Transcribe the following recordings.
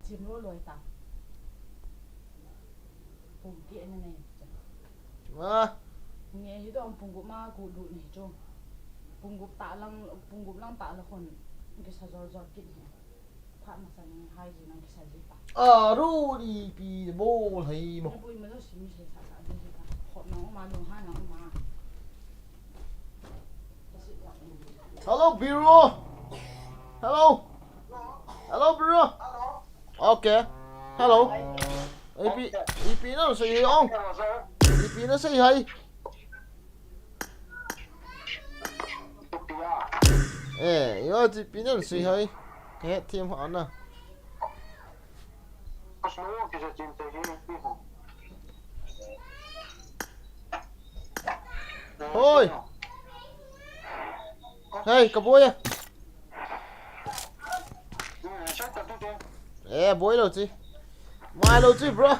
chim lúa lùi tao bùng kia này mà nghe như đó bùng gục mà cụ đụi này chung bùng gục lăng tạ là còn cái sao giọt kia này phát mà sang hai gì năng cái sao gì ta ru đi pi bô hay mà bùi mà nó xịn xịn sao sao gì ta họ nó mà luôn hai nó mà hello bro hello hello bro okay hello EP nó sẽ gì không EP nó sẽ gì hay 이거 EP nó sẽ hay cái thêm họ nè thôi hey cà bôi bôi đâu chứ mai đâu chứ bro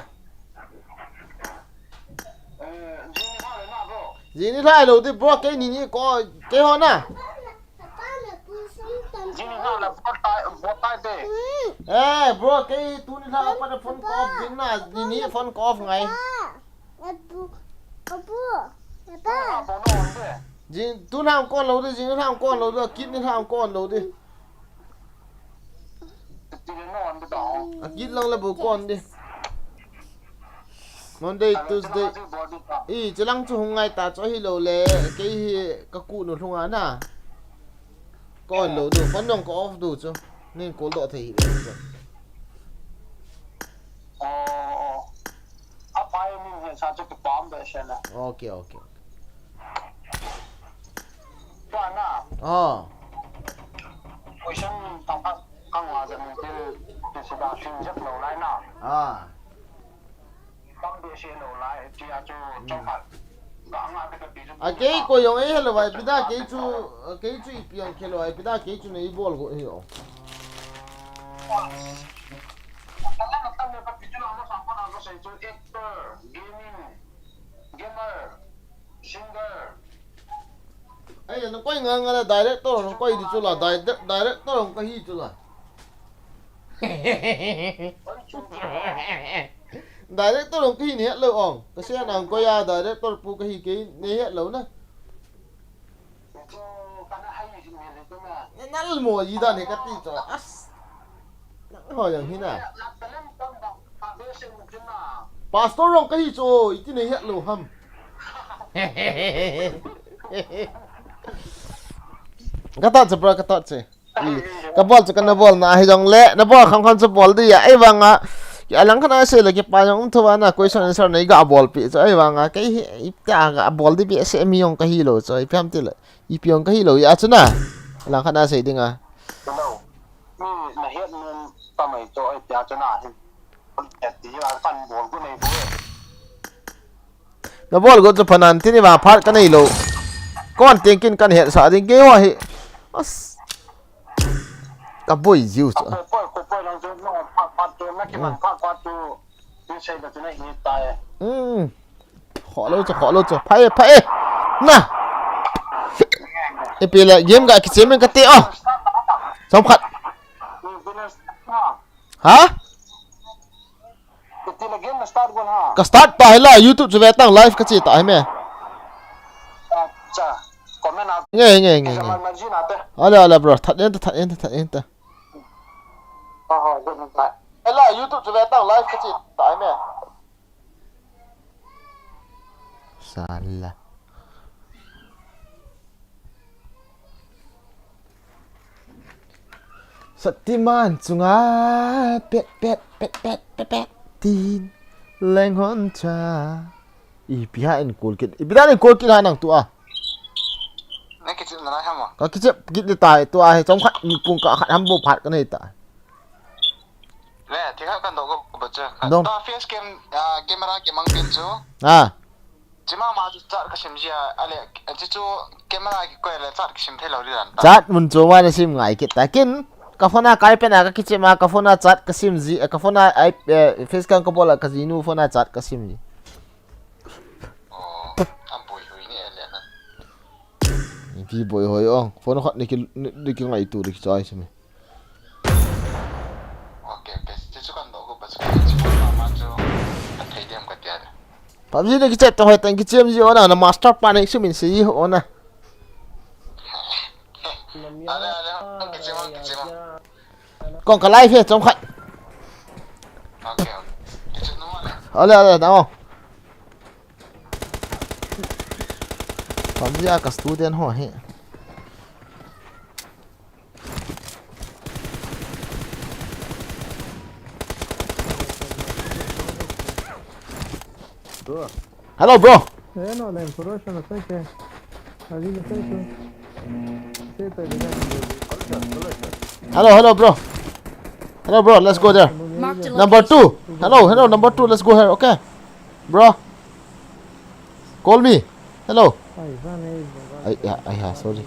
gì nữa thay đâu thì bro cái này có cái hòn à bro cái tu này là apa phone call dính là gì phone call ngay gì tu nào con lâu đi gì nào con lâu đi kít nào con lâu đi kít lâu là bố con đi Monday Tuesday chỉ lăng cho hôm ngày ta cho hi lâu lệ cái cụ nó không án à coi lâu được vẫn đang có off đủ chứ nên cố độ thì ok cái cô dùng ấy là vậy, bây giờ cái chú ipiang cái loại, bây giờ cái chú này ball của hiểu. Ấy nó quay ngang là director nó quay đi chỗ là director nó quay chỗ là. Director nó cái này lâu ong, cái xe nào quay à director phụ cái này lâu nè. Nó là mùa gì đó này cái tí cho as. Nó hỏiอย่างนี้น่ะ Pastor nó cái chỗ cái này lâu hâm. Kata cepra kata ce. Kabol ce kan bol na hi jong le na bol kham kham ce bol di ya ai wanga. Ya lang khana se le ke pa jong thwa na question answer nei ga bol pi ce ai wanga cái ipta ga bol di bi se mi yong ka hi lo ce ipam ti le ipiong ka hi lo ya chuna. Lang khana se ding a. Mi na het nun pa mai to ai pya chuna hi. Ti la fan bol ku nei bu. Na bol go chu phanan ti ni wa phat ka nei lo. Con tiếng kinh căn hiện sợ tiếng kêu rồi cả buổi diêu chứ khó lâu chứ phải nè cái là game cái chế mình cái teo xong khát hả cái start tại là YouTube cho về tăng live cái gì tại mẹ nghe ala bro thật yên ta ala YouTube cho về tăng live cái gì tại mẹ salah Satiman chunga pet tin leng hon cha ipia in kulkit ipia in kulkit hanang tu Này cái chuyện này hả? Có cái chuyện kít đi tài tôi ai trong khách cùng cả khách hâm bộ phạt cái này tại. Nè, thì các đồ có bật chưa? Đúng. Ta face cam camera cái mang pin chú. Chỉ mà chặt cái sim gì à? Lệ, chỉ chú camera cái quay lại chặt cái sim thay lâu đi rồi. Chặt muốn chú mà sim ngay cái tại kin. Cái phone cái pen cái kít mà cái phone chặt cái sim gì? Cái phone ai face cam cái bola cái gì nu phone chặt cái sim gì? Vì bồi hồi ông phone họ đi cái ngày tù đi chơi xem. Ok, chỉ chú PUBG này cái chết tôi thank you chiêm gì ona na master pan này sumin si ona còn cả live trong khách ở đâu PUBG cả student hỏi hệ hello bro No, la information no sé qué. Allí no sé qué. Sí, pero hello bro let's go there number 2 hello number 2 let's go here okay bro call me hello yeah sorry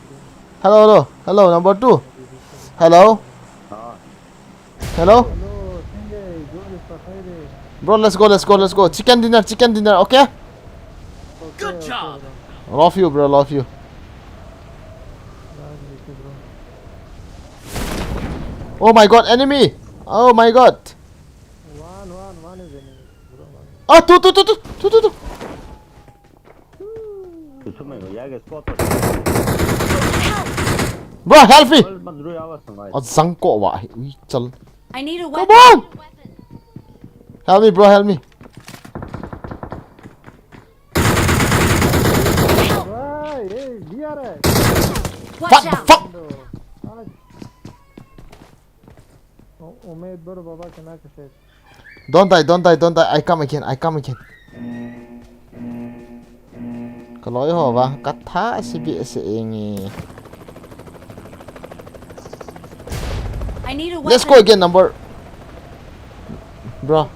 hello number 2 hello bro let's go chicken dinner okay good job. love you bro love you oh my god enemy oh my god One is enemy. ah two bro help me zang ko wa ui chal I need a come weapon. on help me bro help me Hey, भी आ रहा है. Watch what the out. fuck उम्मीद बरो बाबा के ना कसे. don't die I come again kaloi ho ba katha sibi se engi I need a weapon. let's go again number bro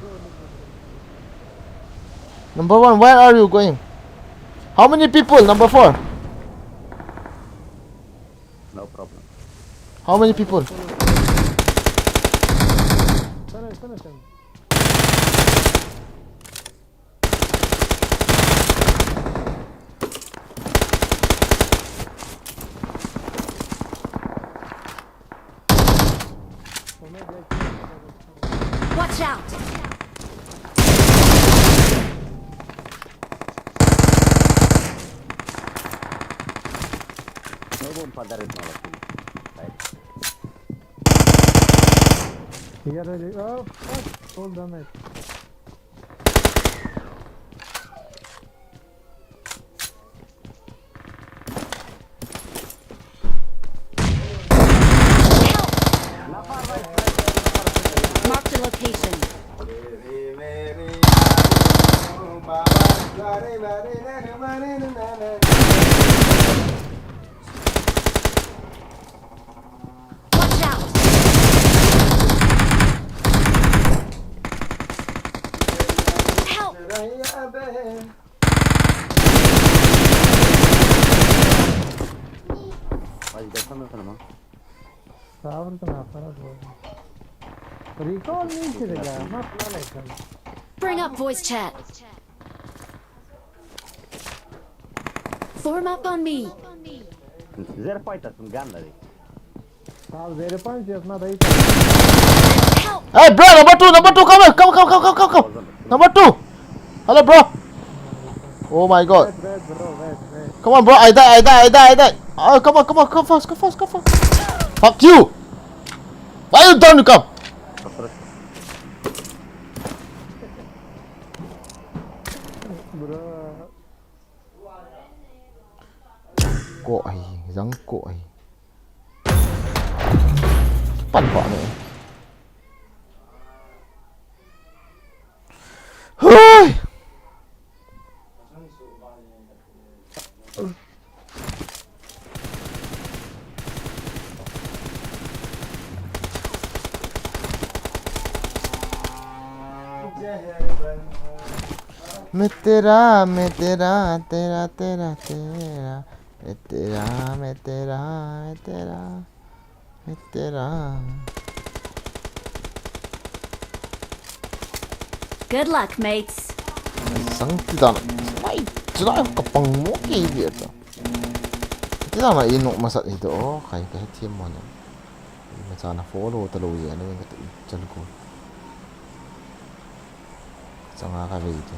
number 1 where are you going how many people number 4 No problem. how many people Finish him. Watch out. No room for that is not right. Here है. Oh, fuck. Hold on it. Mark the location. Watch out. Help. Why is that coming from? Savar तो ना पड़ा तो. Recall नहीं चलेगा. मत ना लेकर. Bring up voice chat. Form up on me. Zero fighters from Ghana. साल जेरे पांच अपना दाई. Help. hey bro number 2 come number 2 hello bro oh my god Wait, bro, wait. come on bro I die oh come on fast fuck you why you don't come Bro. cội răng cộiปั่นquả này hơi मैं तेरा तेरा मैं तेरा Good luck, mates. sang tidak mai jelas kepang mo kaya itu tidak nak inok masak itu oh kayak tim mana macam nak follow terlalu ya ni kata jago sangat kaya itu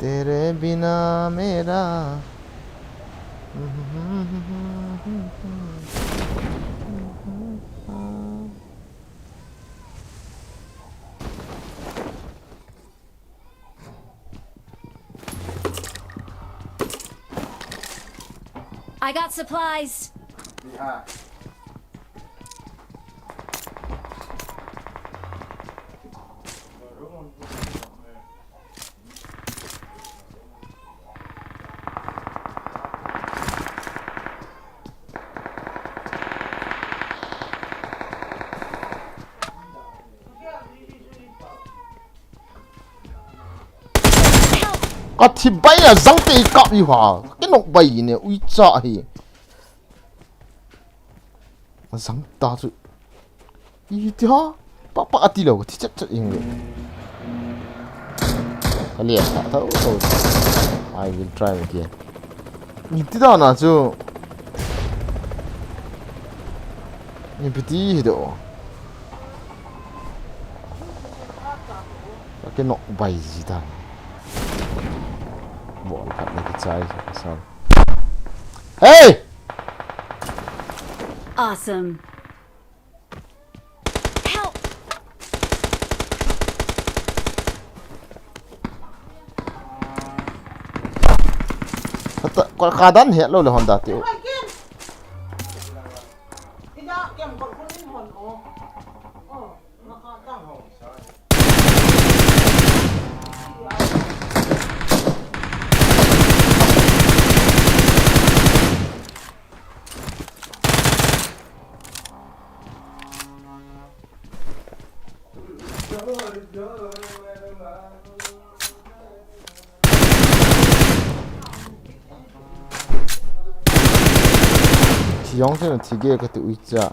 तेरे बिना मेरा I got supplies. có thì bay là răng tì cọp gì hả cái nọc bầy này ui trời răng ta rồi ý đó bác bác đi đâu thì chắc yên rồi cái liền thả thấu rồi I will try again ý đó nào chứ ý bị đi đâu cái nọc bầy gì ta bỏ lại cái trái sao hey Awesome. Help! Còn khá đắn hiện lâu là hòn đá tiểu thì 영세는 되게 그때 의자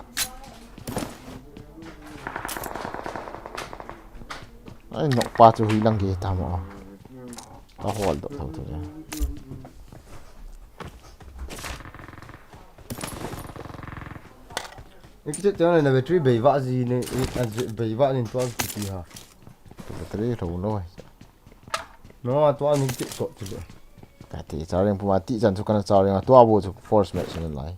아니 너 빠져 이런 게 다 뭐. 다 호알도 더더냐. cái chuyện này là battery bảy vạ gì này, bảy vạ nên toa gì hả? Battery rồi rồi. Nó toa nên chịu sọt chứ. Cái thì cháu đang phụ tị chân cho con cháu đang toa bộ cho force match nên lại.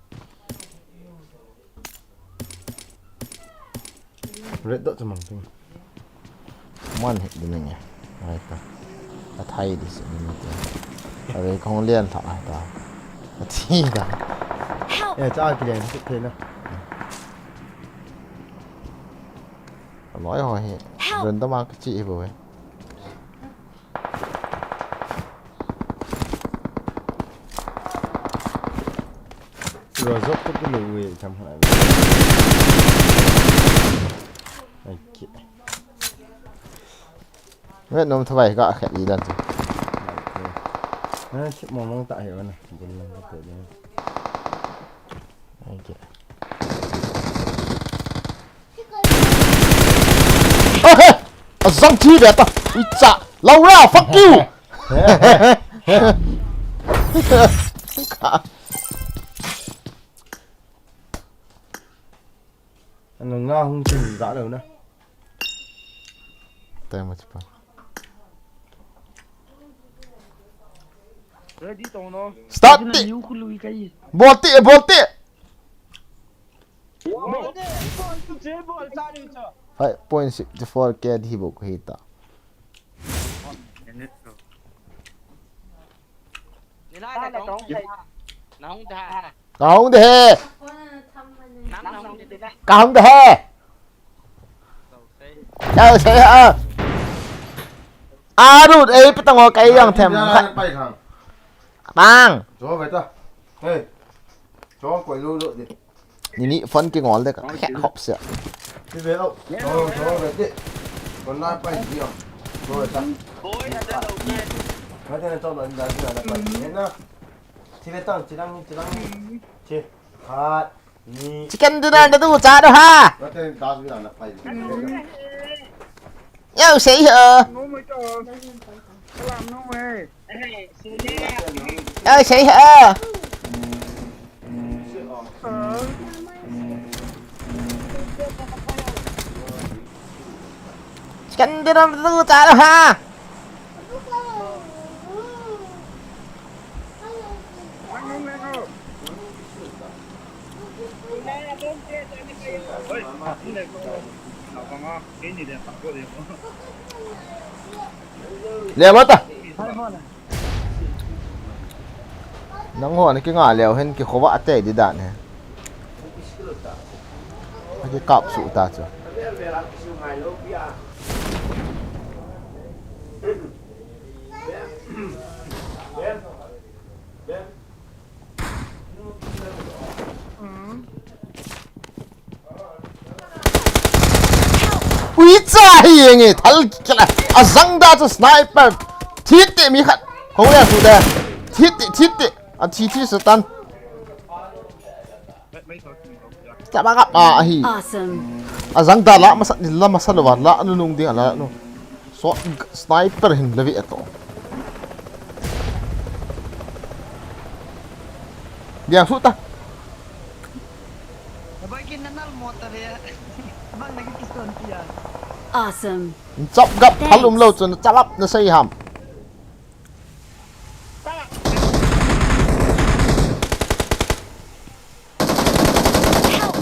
Red dot cho mày. Man hết đi nè. Ai ta. Ta thay đi xem nó. Ở đây không liên thả ta. Thì da. Ê, cha cái này nó thế nào? Nói hỏi人都mang cái chị rồi. Rồi dốc cái lùi chẳng hạn. Ai kì. Vậy nó thôi vậy gạ khẽ đi lần rồi. Nó chịu mong tại hiểu này. Buồn lên có thể đây. Ai kì. Răng chi đẹp ta. Ui chà, lâu ra, fuck you. Nó ngao không chừng rõ đâu nữa. Tem một chút. Start it. Bolte. Hai point 64 ke di bok hita. Không thể. Không thể. Đâu sẽ hả? À đúng, ấy bắt đầu cái dòng thèm khách. Bang. Cho vậy ta. Ê. Cho quậy lô lộ đi. Nhìn nhị phân cái ngón đấy cả khẽ hộp sẹo. Đi về đâu? Cho vậy đi. Còn lại bay gì không? Rồi ta. Nói thế này cho nó là bay. Thế nào? Thì về tao chỉ đang chị. Hạt. Chicken dinner đã đủ trả đâu ha. Nói thế đa số là bay. Yêu sĩ hả? Yêu sĩ hả? Chicken dinner đã đủ trả đâu ha. liều mất à nóng hòn cái ngả liều hơn cái khó vã tệ đi đạn này cái cọp sụ ta chứ quý trai nghe thal kila azang da cho sniper thiết tệ mi khát không là sụ đây thiết tệ à thiết stun chả bác gặp à hi Awesome. azang da la masa lo wa la nu nung ding ala no so sniper hin levi ato dia sụ ta Awesome. chop gap halum lo chun chalap na sei ham Help!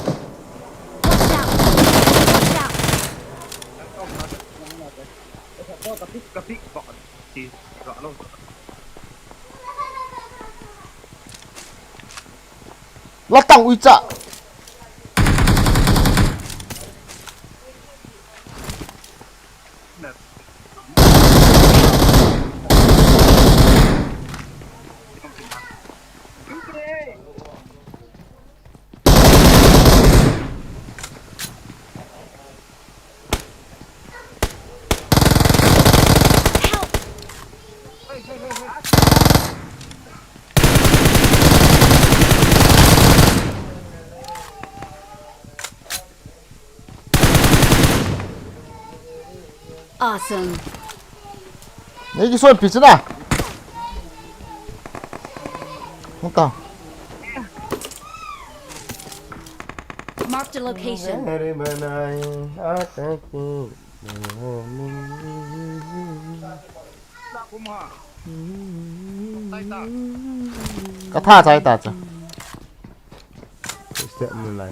Watch out! Watch out! la tang ui cha Awesome. này cái xuân pizza à không tao Marked a location. cái tha trái ta chứ step mình lại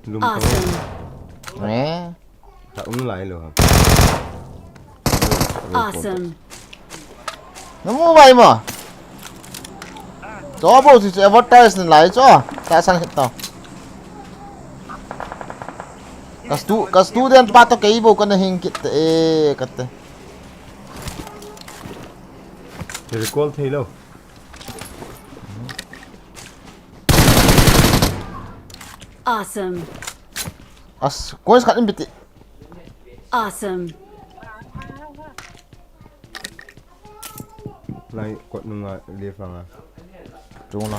lùm Awesome. nè ta uống lại luôn Awesome. nó mua vậy mà cho bộ thì advertise lại cho tại sao hiện tao cái student pa to cái bộ con hình kit cái recall thấy đâu Awesome. as coins kan imbiti Awesome. lại quật nung à liệp vàng à chung là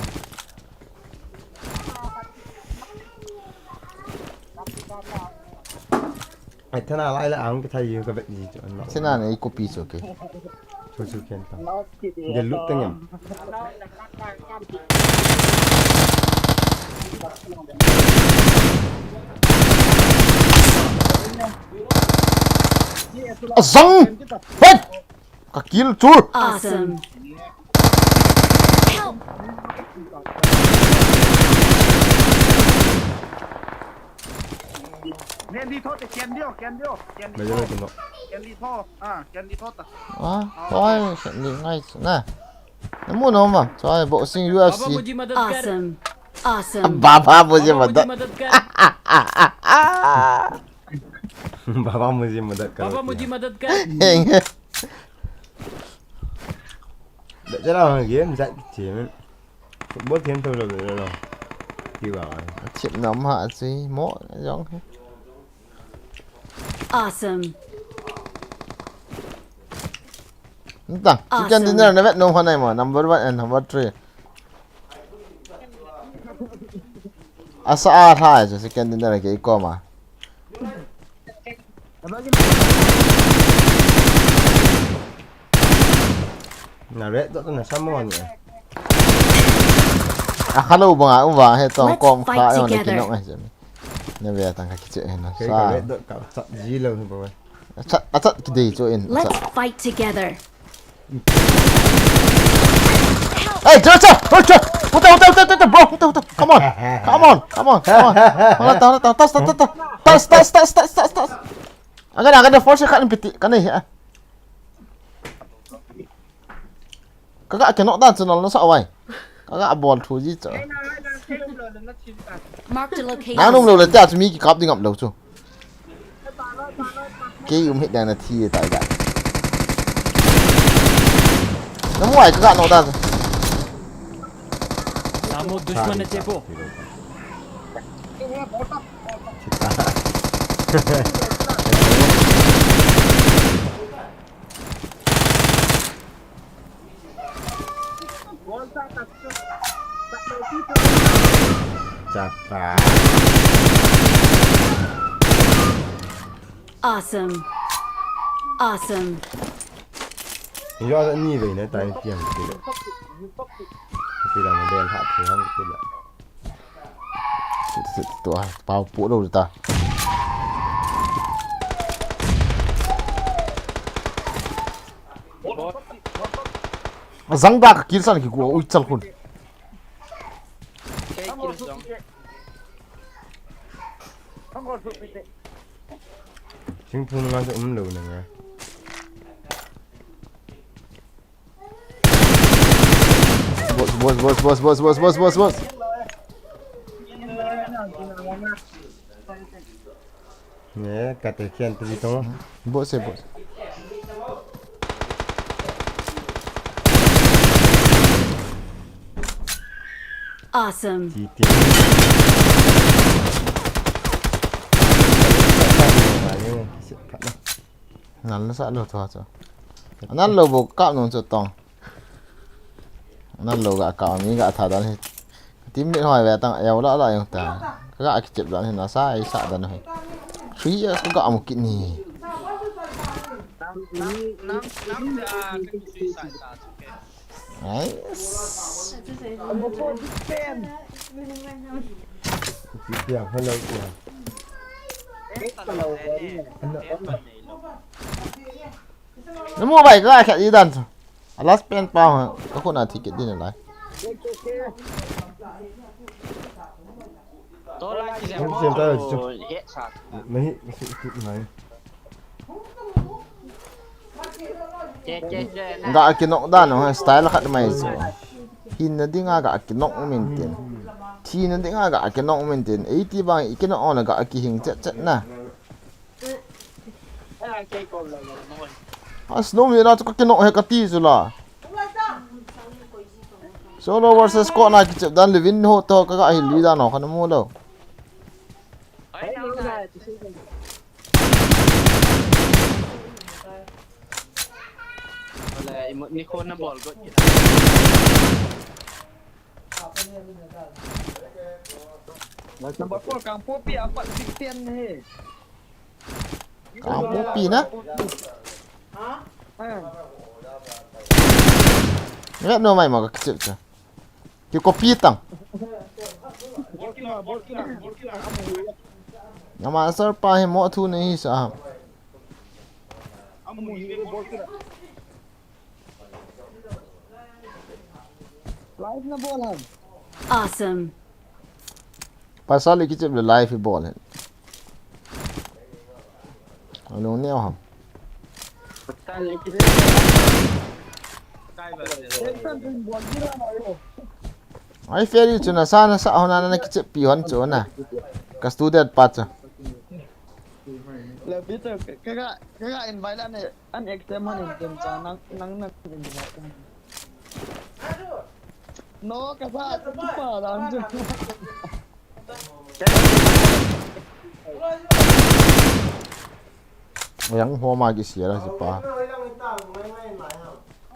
ai thế nào lại là áo cái thay gì cái bệnh gì cho anh thế nào này copy cho cái cho chú khen tao giờ lúc tăng nhầm zong hết cả kill chur Awesome. Help! Nên đi thôi, kèn điêu. bây giờ tụi nó Kèn đi thôi, kèn đi thôi. à thôi hiện đi ngay nè nó muốn không mà thôi bộ sinh UFC Awesome. Awesome. baba muझे मदद बाबा मुझे मदद करो Baba मुझे मदद कर. để cho nào game dạy chỉ bớt thêm thôi rồi kêu bảo chuyện nắm hạ gì mỗi giống thế Awesome. tăng chicken dinner nó vẹn nông hôm nay mà number 1 and number 3 asa hai cho chicken dinner cái co mà nào đấy đó là sao mòn nhỉ à hello bang à ông và hay tao Let's com fight khai on cái together. nông này เนี่ยเวียตั้งคิดเจเห็นนะ cái ซ่า cái đấy cậu chọn gì lâu rồi bố ชัดกี่ดีโจอิน Let's fight together. เฮ้ยเจอเฮ้ยบรอcome on tas agak force kan piti kan nih ya kakak kena dan channel nó sợ vậy kakak ball thu gì chở Marked a location. nãy nung lâu là cha mi cặp đi ngậm lâu chú cái hết đang là thi tại vậy nó ngoài kakak nó dan Samo dushmanache po. chặt phá Awesome. Awesome. do dẫn nhi về nó tay kiếm thì là một đèn hạ thì không biết là tụi bao bố đâu rồi ta răng bạc kia sao cái của ui chal khun chính phun ngon sẽ lù này nghe boss nhé cả từ khen từ đó boss Awesome. chi tiết nan nó sẽ lột thôi chứ nan lột bộ cạo nó cho tòng nan lột gạ cạo mi gạ thả đàn hết tím điện hỏi về tăng eo đã lại không ta gạ cái chụp đàn thì nó sai xạ đàn này suy có gạ một kiện nhỉ đấy chi tiết hơn lâu rồi nó mua bảy cái ai gì đàn last pen bao hả cóคนnào thì kiện đi lại không xem tới rồi mấy này gạ cái nọng đàn nó style là khác mày rồi hin nó đi ngã gạ cái nọng mình tiền thì nó đi ngã gạ cái nọng mình tiền ấy thì bằng cái nọng là gạ cái hình chất nè snow mi na cái nọng hay cái tí rồi là solo versus squad na cái dan livin ho to cái gạ hình lý ra nó không mua đâu niคนน่ะบอลก็number 4 kang popi apat siktian he cả bố pi nè nghe nó mày mà cái chữ chứ cái copy tăng nhưng mà sơ pa hay mọi thứ này sao Awesome. pasal cái chữ là live ball hết nó neo hầm ai fair chứ na sana sa hona na cái chữ pi hon chỗ nè cái student part là biết rồi cái invite anh exam anh exam cho nắng nó cái ba cái phở làm chứ yang hoa mà cái gì đó chứ pa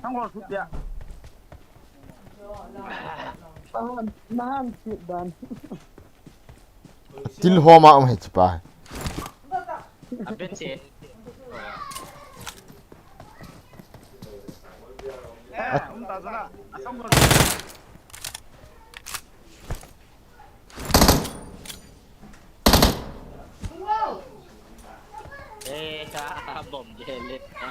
không còn phút ya nahan chịu đàn til hoa mà ông hết chứ pa bên trên ông ta rồi là xong rồi เอ๊ะครับผมเย็นเลยนะ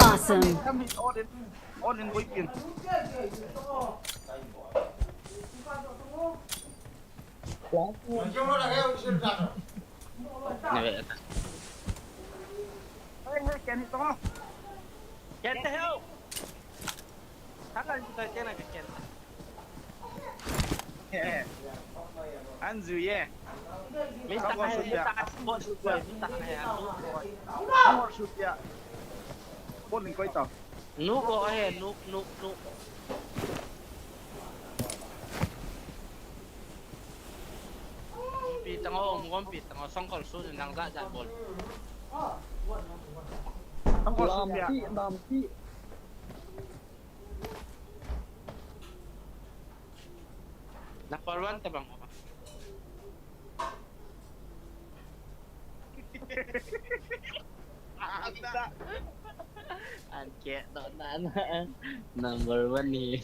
Awesome. Nè Kẹt theo Hắn là thời gian này kẹt Anh dùi yeah. Mista Bot shoot boy Mista Bot shoot yeah. Bot đừng quay tàu. Nuk go ahead Nuk Pi tang o Mugon pi tang o Song kol su Nang za jat bol Không có shoot yeah. Làm chi Number 1 tabang mo Anh kẹt đó nán Number 1 ni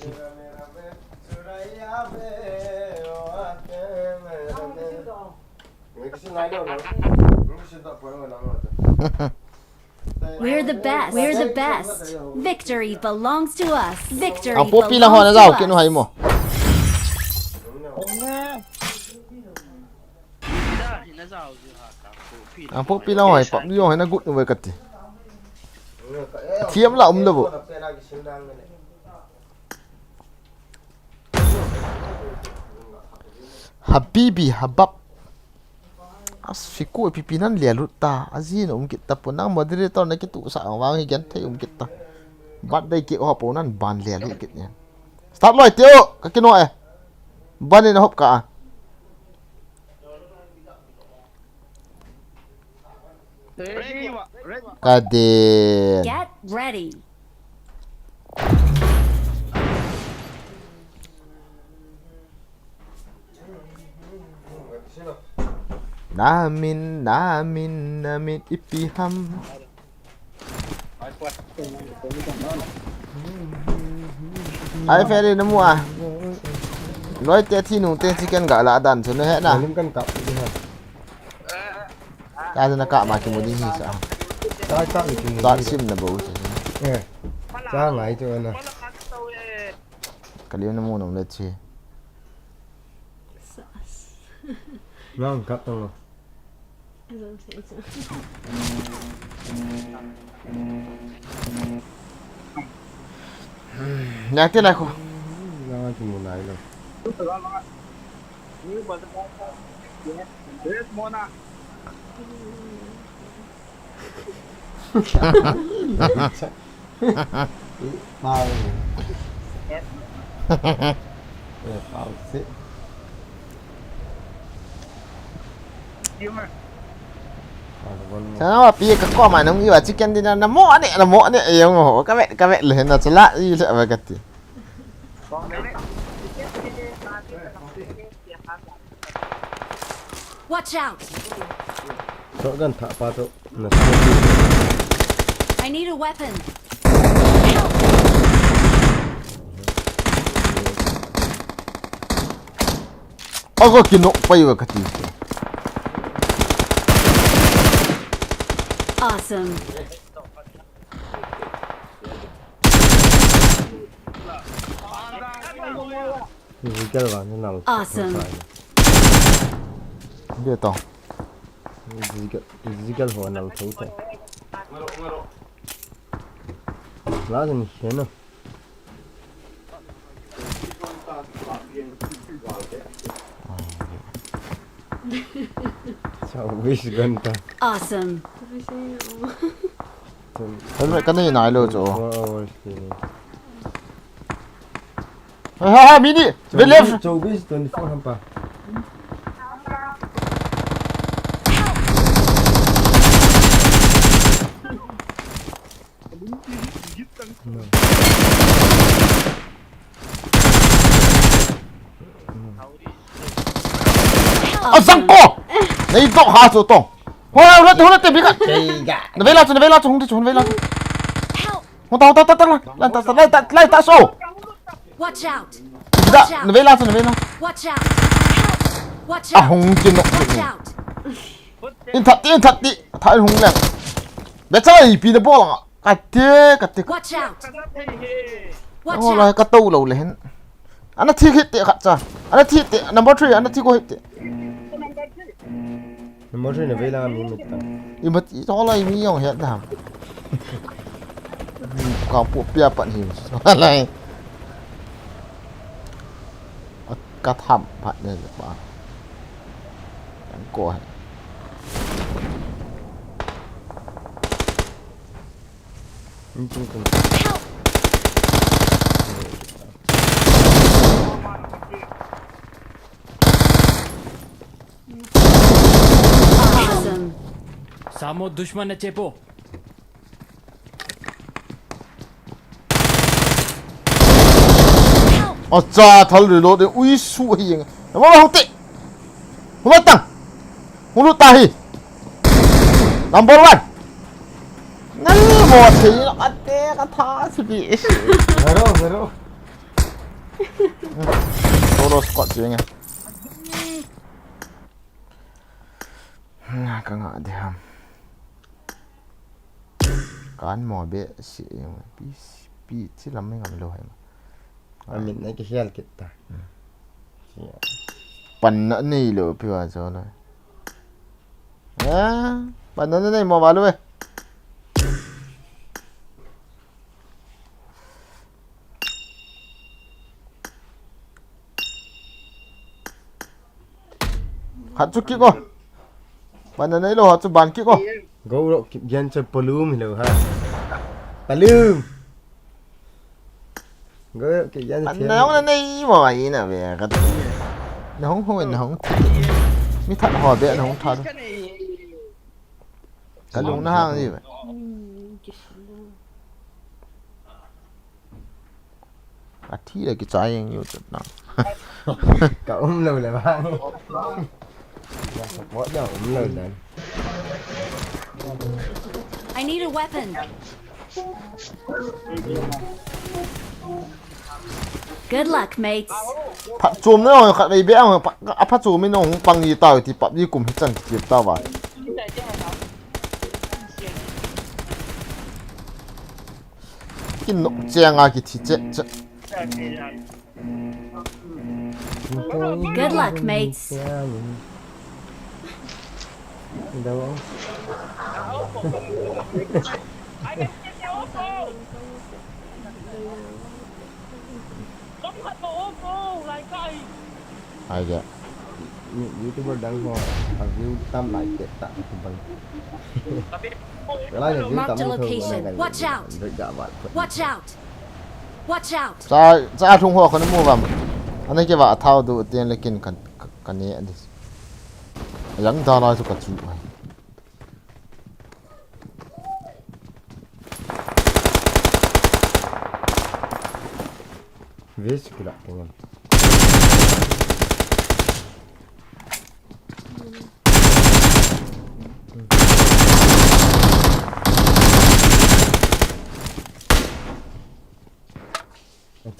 We're the best. We're the best. Victory belongs to us. Victory เอาปุ๊บ belongs ปีละหอนะ to เจ้ากินหอย us. หม Hina zao ju ha ka pi เอาปุ๊บปีละหอยปั๊บนี่หอยนะกุดเอาไว้กันติเทียมละเลยบ่ฮับบีบีฮับบับas fiku pipi nan lia lutta azin kita punang moderator na kitu sa awang higan tay kita bat dai ki ho ponan ban lia lu kit yan start loy tio ka kino ban ni hop ka kade Get ready. namin ipiham ai ferry nemu nói te thi nung te chicken ga la dan so no he na lim kan kap đi ha ka na ka ma ki mo di hi sa ta ta ni ki dot sim na bo cha ngai cho na ka liu na mo nong le chi nang kap tong nhạc thế này không nang ki mo nai lo bao bao xí sao mà pia cái con mà nó như là chicken đi nó mỏ nè yêu mà các bạn lên là sẽ lạ gì sợ vậy cái gì Watch out. chỗ gần thả pa chỗ là I need a weapon. ô có kiến nó quay vào cái gì Awesome. cái là như nào Awesome. biết tao cái hồ nào thấy thế lá thì thế nào sao biết gần ta Awesome. thế cái này nói luôn chỗ wow ha mini bên left châu biết 24 ham pa sang co này to 下 số to hoa nó tiền biết cả nó về là không đi về là Mau tahu lai tak so. Watch out! Tidak, nevela. Watch out! Watch out! Hong jin nok. Watch out! In thật đi, thay hong lẹ. Bé chơi pi nó bol ngạ. Cắt. Watch out! Watch Oh lai out! cắt tàu lâu lên. Anh thi hit tệ cắt cha. Anh thi tệ number 3, anh thi có hit tệ. Number 3 nevela mi mit. Imat itu lai mi yang hit dah. Kau pu pia pan hi. Lai. Cắt thầm bạn đây là bạn. Anh coi. Awesome! Samo dushman na chepo. Cha thal reload ui su hi nga. Mo hong ti. Mo tang. Hulu tahi. Number 1. Nai mo thi la ate ka tha si bi. Garo. Solo squad je nga. Ka nga de ham. Kan mo be si bi chi lam mai ngam lo hai. Amin na kishal kita. Pan na ni lo pi wa zo lo. Pan na ni mo ba lo. Hat chu ki ko. Pan na ni lo hat chu ban ki ko. Go ro kip gen che polum lo ha. Palum. Go kip gen Anh nói nó đi mồi nè về cái nó không mi thật hỏi bé nó không thật cái lúng nó hang gì vậy à thi là cái trái anh nhiều chút nào cậu lâu là ba. Bỏ đầu lâu là. I need a weapon. Good luck, mates. phát chùm nó rồi khát về bé mà phát chùm mới nó không bằng gì tao thì bắp đi cùng hết chân kịp tao vào cái nụ chèn à cái thịt chết Good luck, mates. Đâu ai vậy YouTuber đang ho review tam lại chết tạm cùng bằng. Cái này review Mark tạm the thường location. Watch out. Rồi cả bạn. Watch out! Watch out! ra thùng hoa con mua vào anh ấy cái vợ thao đồ tiền lấy kinh cần nhẹ đi giống tao nói cho cả chú mày Viết cái lại anh em.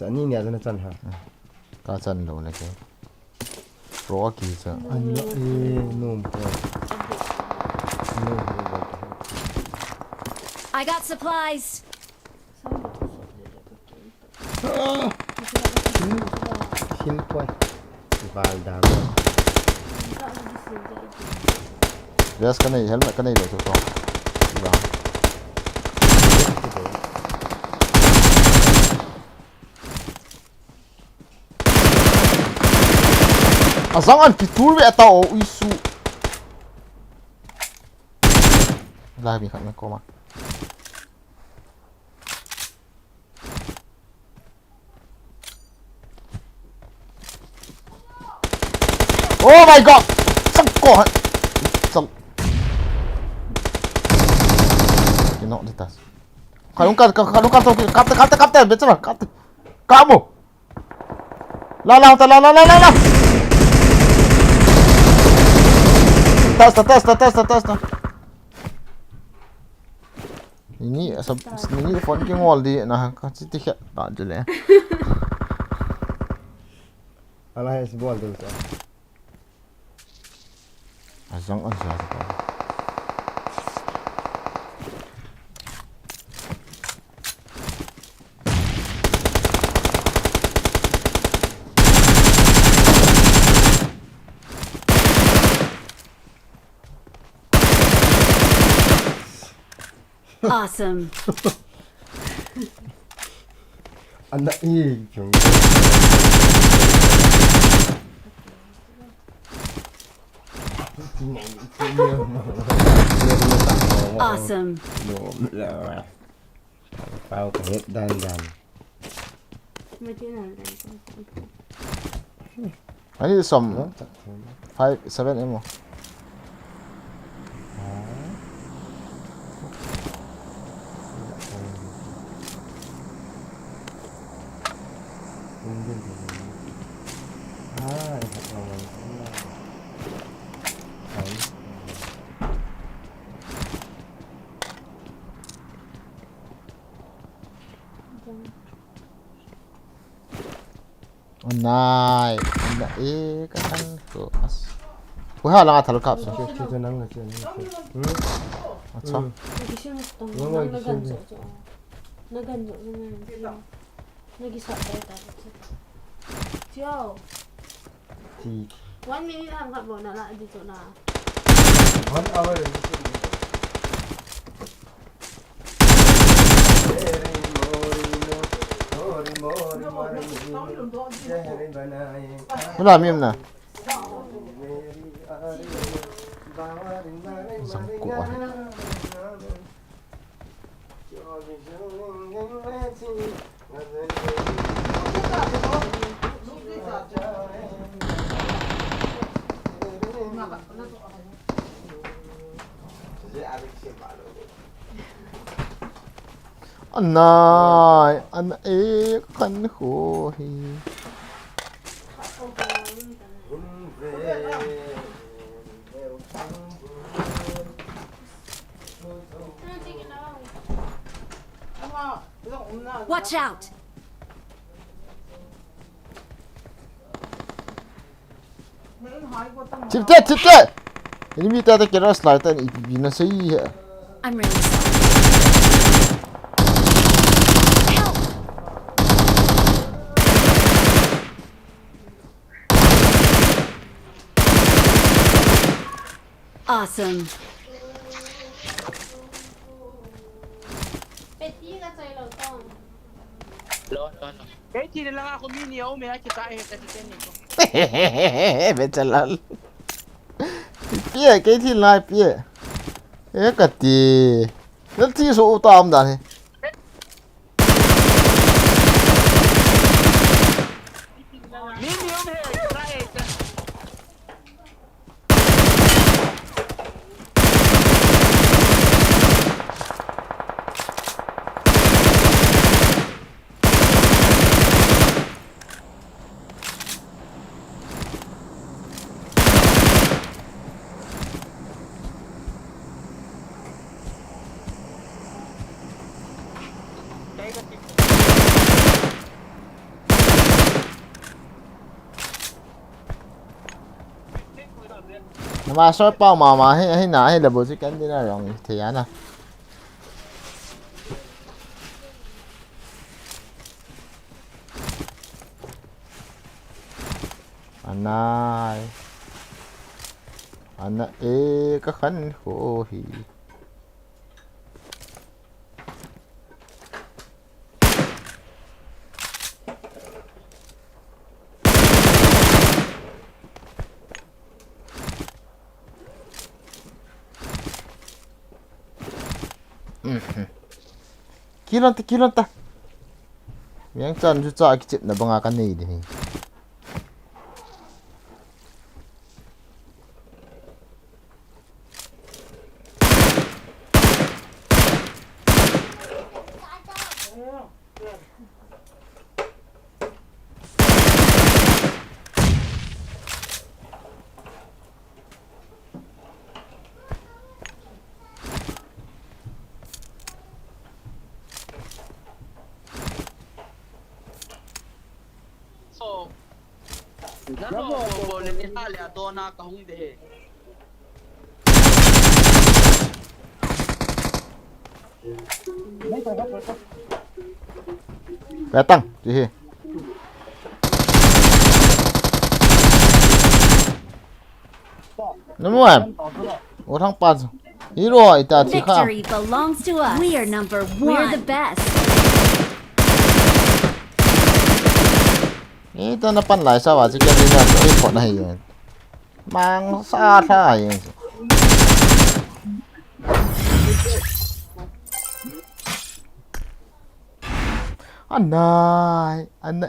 Chả nhìn nhà nó chân hả? ta chân đồ này cái rõ kỳ sợ Anh nó nôm I got supplies. Xin quay vào đào. vest cái này helmet cái này rồi cho vâng à sáng ăn fitur về tao isu ra bị khẳng nó có mà oh my god sắp có sắp cái nọ đi ta không cần biết chưa kamu la test ini asap ini phone ki ngol di na ka chi ti khat ta jule ala es bol tu sa azang an sa Awesome. anak i chung Awesome. no là bao cả hết đan đan I need some 5 7 ammo Nai, na ka kan ko as. Kuha lang atal kap sa. chưa cho nắng là chưa Acha. thì 1 minute lang ka mo na dito na. hot hour Wala miyam na. Isang kuha. Anay, anay kan ko hi. Watch out. Chipte. Ini mi ta kira slide tan ibina sei. I'm really sorry. Help. Awesome. Kahit hindi lang ako miniyaw, may kita kasi nito. Bechalal. Pie, cái thi lai pie. Cái gì? Nó thi số tao đã này. Miniyaw may kita Mà soi bao mà hay nã hay là bộ chỉ cắn đi là rồi thì anh à. Anh ê cái khánh khổ hi. Kilon ta. Yang chan ju cha ki chip na banga kan nei ni. Nano boleh ni hal ya dona kahung deh. Datang, sih. Namuan, orang pas. Hero ita cika. Victory belongs to us. We are number 1. We're the best. Ito na panlay sa wa chicken dinner so ipot na yun. Mang sa sa yun. Anay, ana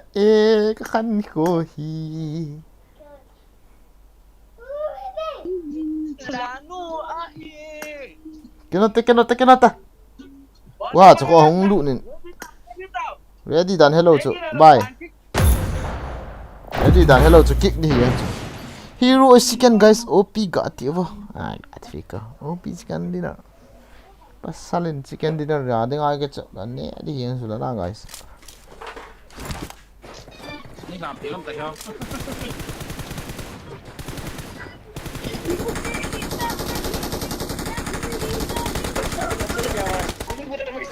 kakan ko hi. Lanu ahi. Kinota. Wah, choko hong lu nin. Ready dan hello to. Bye. Ready dan hello to kick ni yan. Hero is chicken guys. OP got you. Got fika. OP chicken dinner. Pasalin chicken dinner ya. Ding ay get ne di yan sula na guys. Ni làm tiếng làm tại sao?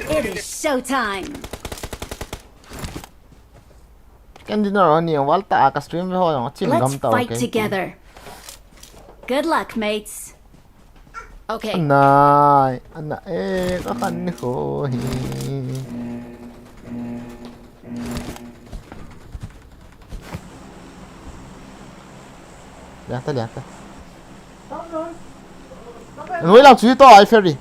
It is showtime. Chicken dinner on yung walta ka stream ho yung chin gam Let's tao fight okay. together. Good luck, mates. Okay. Anay, ana kakan ko hi. Lihat. Nuôi làm chú to ai ferry.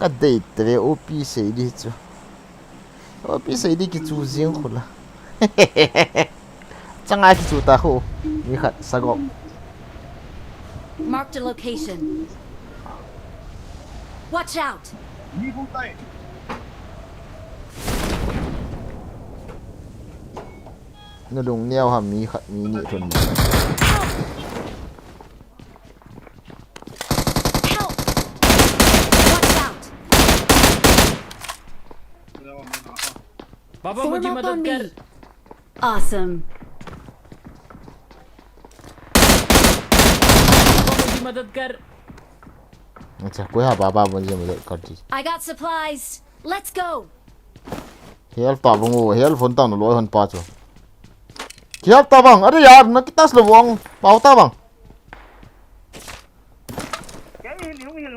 Cái date về OP xây đi chứ. OP xây đi cái chú riêng khổ là. Chẳng ai cái chú ta khổ. Như khát sa gọc. Marked a location. Watch out. Nó đúng neo hàm mi khát mi nhị thuần. Help. Watch out. Baba Form मुझे up मदद on कर. me. Awesome. बाबा मुझे मदद कर. अच्छा कोई हाँ बाबा मुझे मदद कर दी. I got supplies. Let's go. Help ta bang o help phone ta no loi han pa cho. Help ta bang. Are yaar na kitas lo wong. Pau ta bang.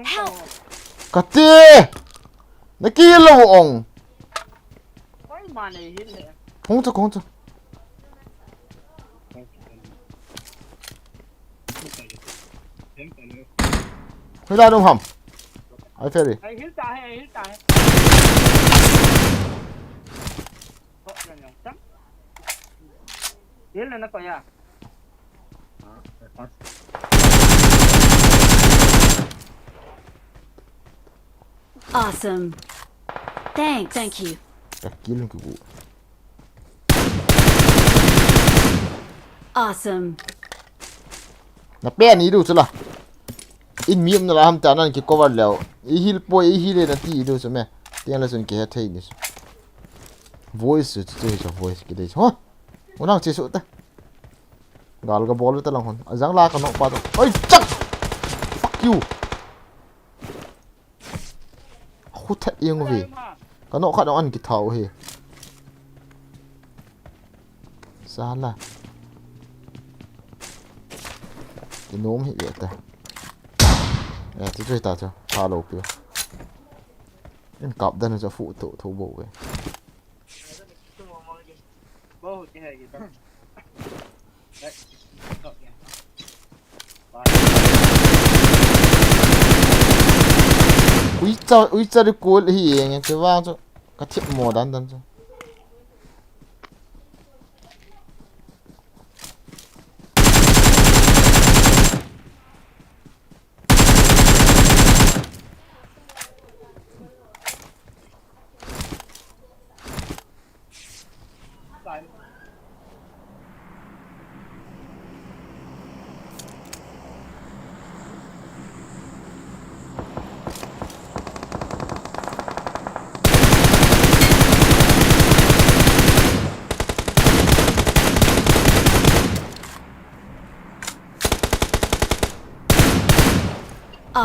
Help. Kati. Na ki lo wong. Ôi mà này hết nè. Không cho. Hơi ra đông hầm. Ai phê đi. Hay hết ta. Kok yang nyong. Ini nak ya. Awesome. Thanks. Thank you. Cả kia luôn cái vụ. Awesome. Na pen ni du chula. In mium na ham ta nan ki cover leo. I hil po I hil na ti du so me. Tiang la sun ki ha thai ni. Voice chu chu voice ki dei. Ho. Unang che su ta. Gal ga ball ta lang hon. Azang la ka no pa to. Oi chak. Fuck you. Khu thật yên về. Cái nọ khác nó ăn cái thầu hề. Sao là cái nôm hiện vậy ta. Nè, tôi chơi ta cho. Pha lộp kìa. Em cọp đây là cho phụ tổ thấu bộ vậy. Ui cha đi cuốn hi nghe cái vang cho cái thiệp mồ đan đan cho.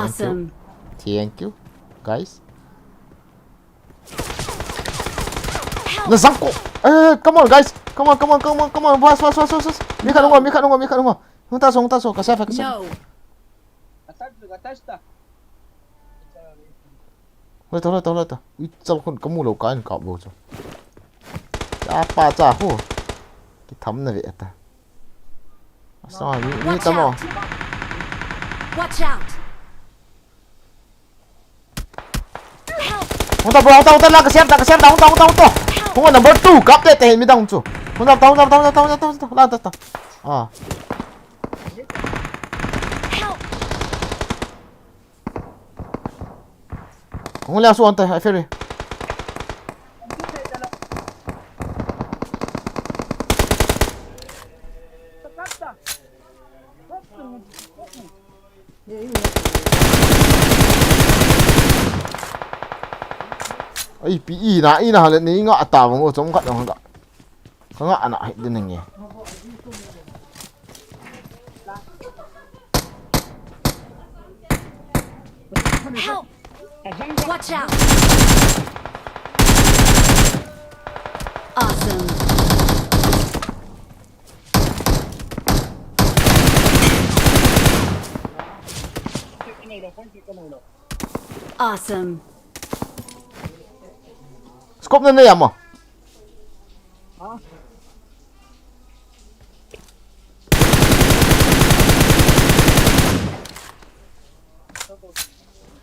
Awesome. Thank you, guys. Nó răng cổ. Come on guys. Come on. Fast. Mika nunggu. Không ta số, cả xe phải. No. Thôi. Ui, sao con có mua lẩu cái cọp vô rồi. Cha hô. Cái thấm này vậy ta. Sao như tao mà. Watch out. Không ta là cái xe đóng to. Không có number 2 cấp đấy thì mới đóng chứ. Không ta. Lan ta. À. Không leo xuống tay, hãy phê đi. Ấy bị y na lên ní ngọ tao vào chống gặt không gặt. Có ngọ nọ đến này nhỉ. Help. Watch out. Awesome. Awesome. Scope lên đây à mà.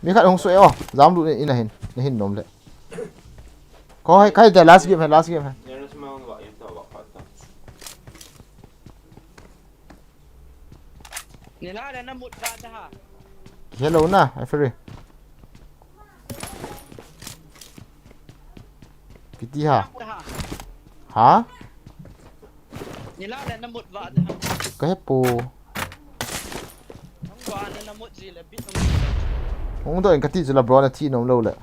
Mấy khách không xuể à? Dám đụng in này hình nôm lại. Có cái là last game hay? Hello na, I free. Piti hả? Cái po. Không tôi cái tí là bro là tí nôm lâu lại.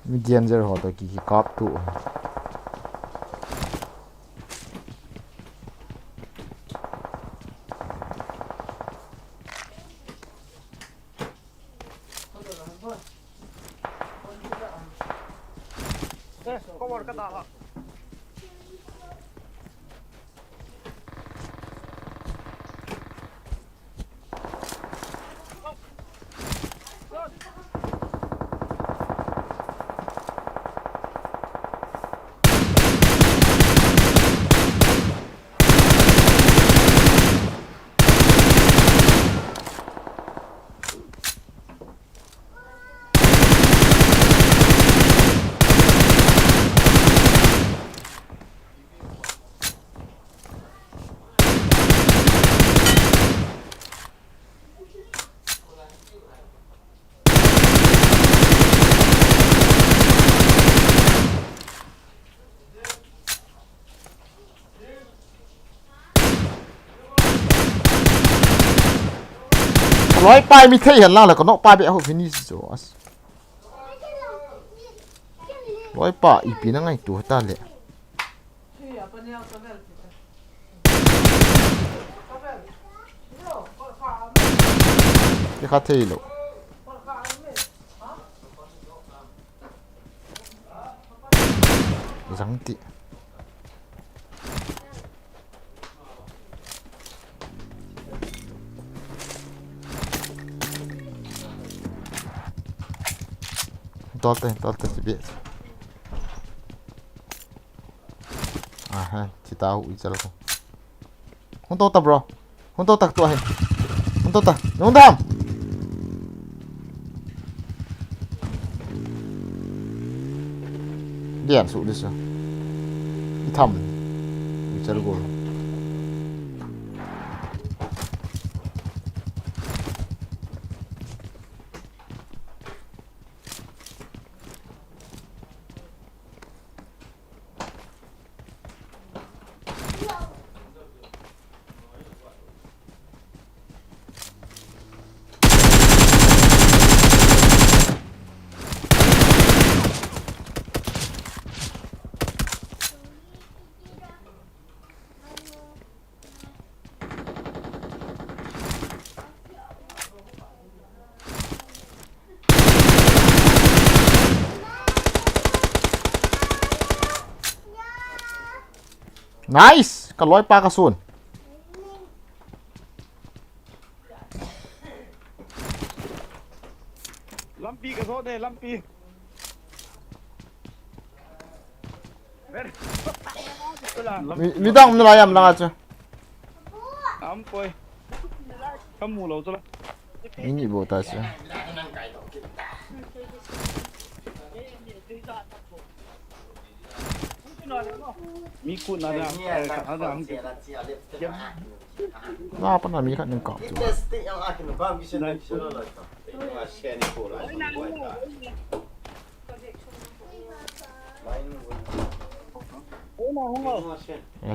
Median zero hoto ki cop tu. Nói pai mi thấy hiện là có nó pai bị hậu finish rồi. Nói pa ipi na ngay tu ta le. Cái khát thấy lo. Răng tị. Tolte себе. Aha, chị tao uy chalo ko. Không tốt ta bro. Không tốt ta tua hen. Không tốt ta. Không tham. Điện sụ đi sao. Thầm. Uy chalo ko. Nice! Kaloy pa kasun. Lumpy ka so de lumpy. Mi dang nila yam lang aja. Ampoy. Kamu lo to la. Ini botas ya. Miku na lang. Ada am. Apa na mi kan ng kap tu. Yang akin bang bisa na bisa la ta. Share ni ko la.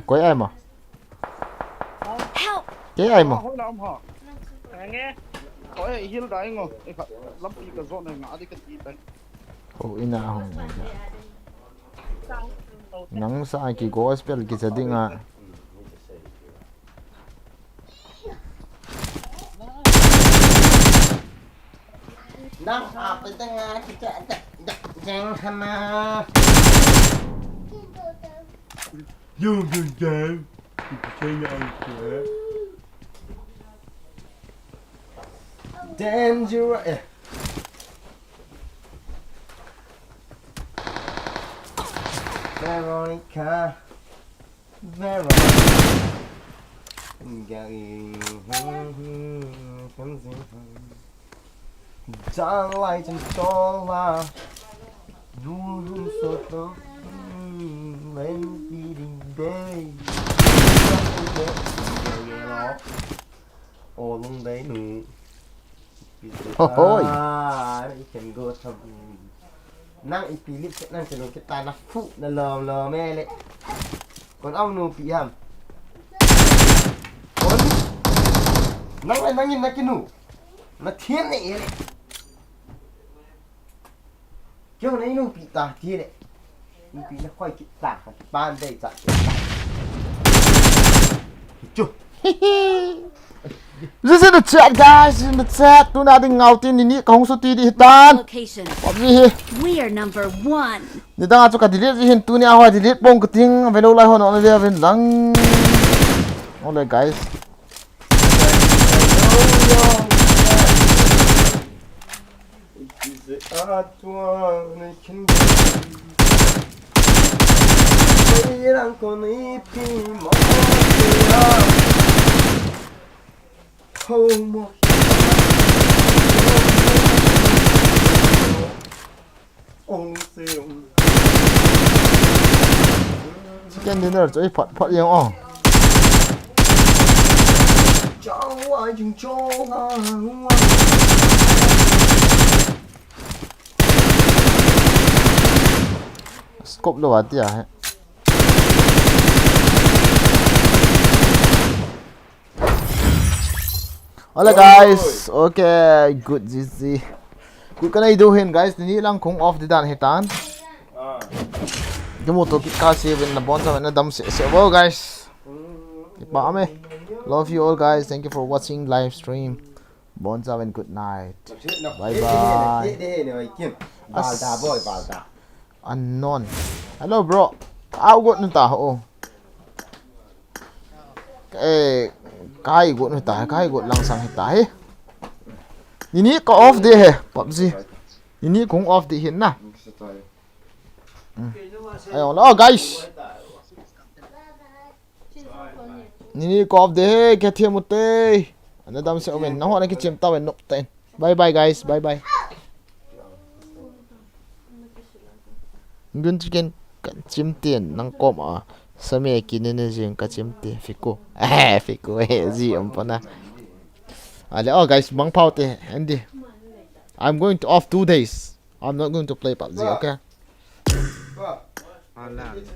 Koi ai mà. Help! Cái ai mà. Hoi lam ha. Nghe. Oi hil dai ngo. Lumpy ka so na nga di ka ti ta. Oh ina hong. Nang sa ki gospel ki sa dinga. Nang apa tengah kita jangan sama. Yung jang. Dangerous. Veronica, John light and solar, you so close, when feeding day, all day nu. Ôi. You can go to năng ít tí lít sẽ năng cho nó cái tai nó phụ nó lờ mê lệ còn ông nụ bị hàm còn năng lại năng nhìn nó cái nụ nó thiên này lệ chứ này nụ bị tà thiên lệ nụ bị nó khoai cái tà cái ban đây chặt chụp This is in the chat, guys. In the chat. Tu na ding ngau tin ni kong su ti di hitan. Location. Pabji. We are number 1. Ni dang achu ka delete ji hin tu ni awa delete pong kuting velo lai hon on le ven lang. Ole guys. Chicken dinner chơi phật phật yêu không? Scope đâu à tia? Hola guys, okay, good GC. Good can I do hin guys? Ni lang kung off di dan hitan. Kamu to kasi win na bonza na dam se wow guys. Ipa me. Love you all guys. Thank you for watching live stream. Bonza and good night. Bye bye. Unknown. Hello bro. Ao got nun ta ho. Eh kai got nun ta, kai got lang sang hita he. Ini ko off de he, PUBG. Ini kung off de hin na. Ayun oh guys. Ini ko off de he, kethia mute. Ano dam se omen, naho na ki chim tawen nok ten. Bye bye guys, bye bye. Ngun chicken chim tiền nang kom à. Same kinene jing ka chim te fiko. Fiko ji ompana. Ale oh guys, bang pau te Andy. I'm going to off 2 days. I'm not going to play PUBG, okay?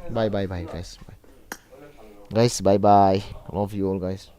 Bye guys. Bye. Guys, bye. Love you all guys.